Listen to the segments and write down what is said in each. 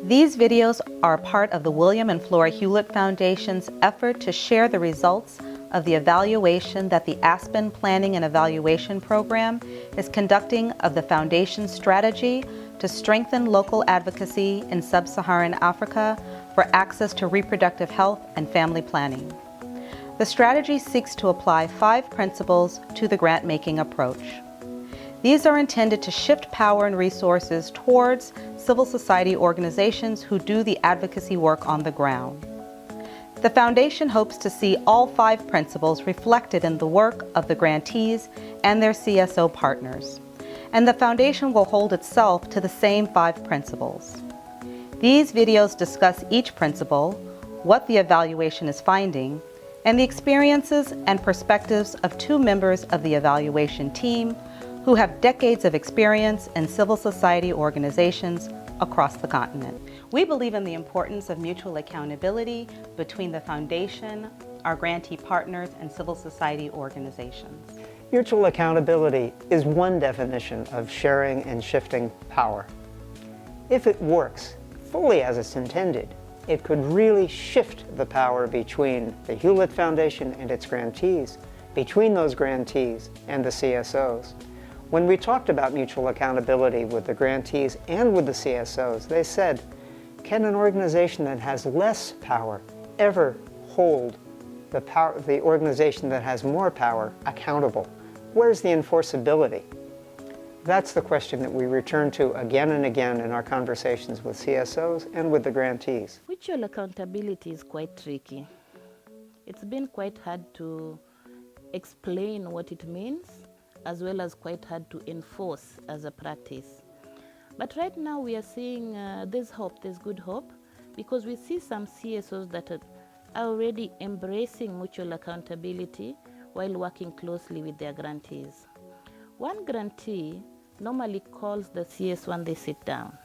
These videos are part of the William and Flora Hewlett Foundation's effort to share the results of the evaluation that the Aspen Planning and Evaluation Program is conducting of the Foundation's strategy to strengthen local advocacy in sub-Saharan Africa for access to reproductive health and family planning. The strategy seeks to apply 5 principles to the grant-making approach. These are intended to shift power and resources towards civil society organizations who do the advocacy work on the ground. The Foundation hopes to see all 5 principles reflected in the work of the grantees and their CSO partners, and the Foundation will hold itself to the same 5 principles. These videos discuss each principle, what the evaluation is finding, and the experiences and perspectives of 2 members of the evaluation team who have decades of experience in civil society organizations across the continent. We believe in the importance of mutual accountability between the Foundation, our grantee partners, and civil society organizations. Mutual accountability is one definition of sharing and shifting power. If it works fully as it's intended, it could really shift the power between the Hewlett Foundation and its grantees, between those grantees and the CSOs. When we talked about mutual accountability with the grantees and with the CSOs, they said, can an organization that has less power ever hold the organization that has more power accountable? Where's the enforceability? That's the question that we return to again and again in our conversations with CSOs and with the grantees. Mutual accountability is quite tricky. It's been quite hard to explain what it means, as well as quite hard to enforce as a practice. But right now we are seeing there's hope, there's good hope, because we see some CSOs that are already embracing mutual accountability while working closely with their grantees. One grantee normally calls the CS when they sit down.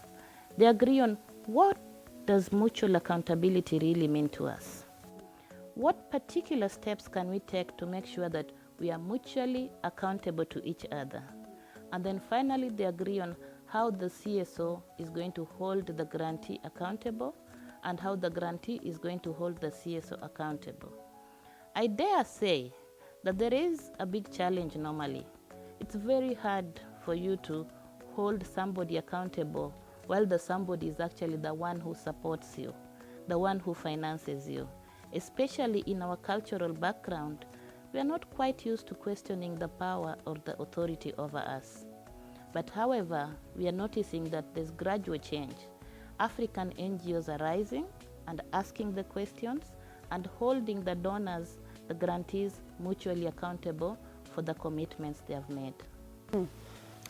They agree on what does mutual accountability really mean to us? What particular steps can we take to make sure that we are mutually accountable to each other? And then finally they agree on how the CSO is going to hold the grantee accountable and how the grantee is going to hold the CSO accountable. I dare say that there is a big challenge normally. It's very hard for you to hold somebody accountable while the somebody is actually the one who supports you, the one who finances you. Especially in our cultural background, we are not quite used to questioning the power or the authority over us. But however, we are noticing that there's gradual change. African NGOs are rising and asking the questions and holding the donors, the grantees, mutually accountable for the commitments they have made.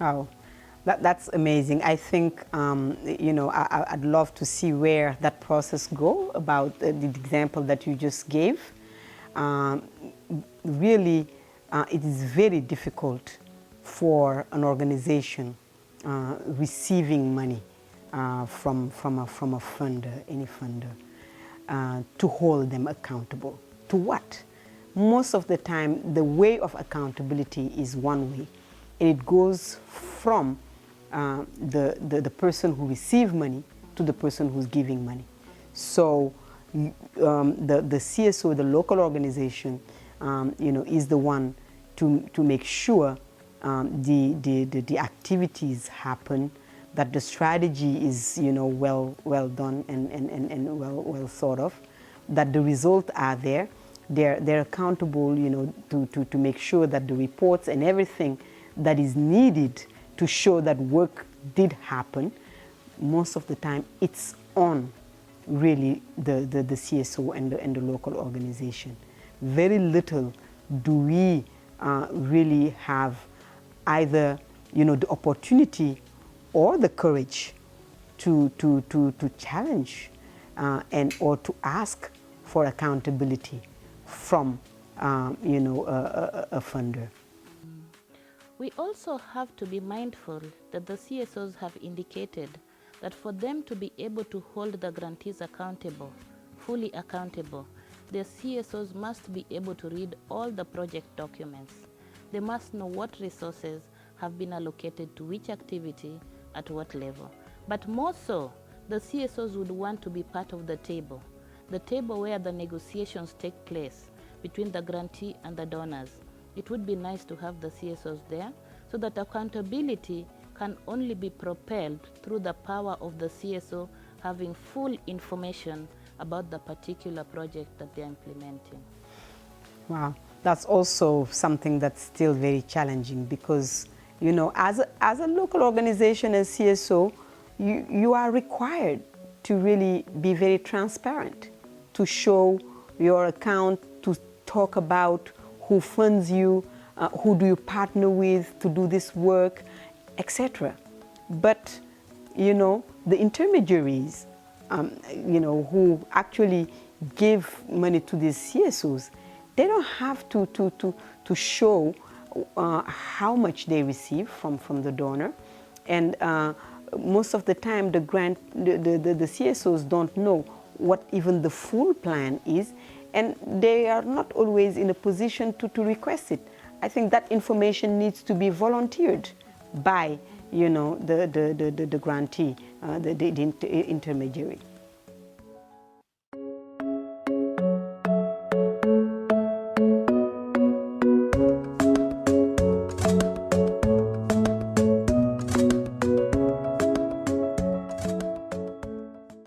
Oh, that's amazing. I think, I'd love to see where that process go about the example that you just gave. Really, it is very difficult for an organization receiving money from a funder, any funder, to hold them accountable. To what? Most of the time, the way of accountability is one way. And it goes from the person who receives money to the person who's giving money. So the CSO, the local organization, is the one to make sure the activities happen, that the strategy is well done and well thought of, that the results are there. They're accountable to make sure that the reports and everything that is needed to show that work did happen. Most of the time it's on really the CSO and the local organization. Very little do we really have either the opportunity or the courage to challenge or to ask for accountability from a funder. We also have to be mindful that the CSOs have indicated that for them to be able to hold the grantees accountable, fully accountable, the CSOs must be able to read all the project documents. They must know what resources have been allocated to which activity at what level. But more so, the CSOs would want to be part of the table where the negotiations take place between the grantee and the donors. It would be nice to have the CSOs there so that accountability can only be propelled through the power of the CSO having full information about the particular project that they're implementing. Wow, that's also something that's still very challenging because, you know, as a local organization, as CSO, you are required to really be very transparent, to show your account, to talk about who funds you, who do you partner with to do this work, etc. But, you know, the intermediaries, you know, who actually give money to these CSOs, they don't have to show how much they receive from the donor. And most of the time, the CSOs don't know what even the full plan is, and they are not always in a position to request it. I think that information needs to be volunteered by, you know, the grantee, the intermediary.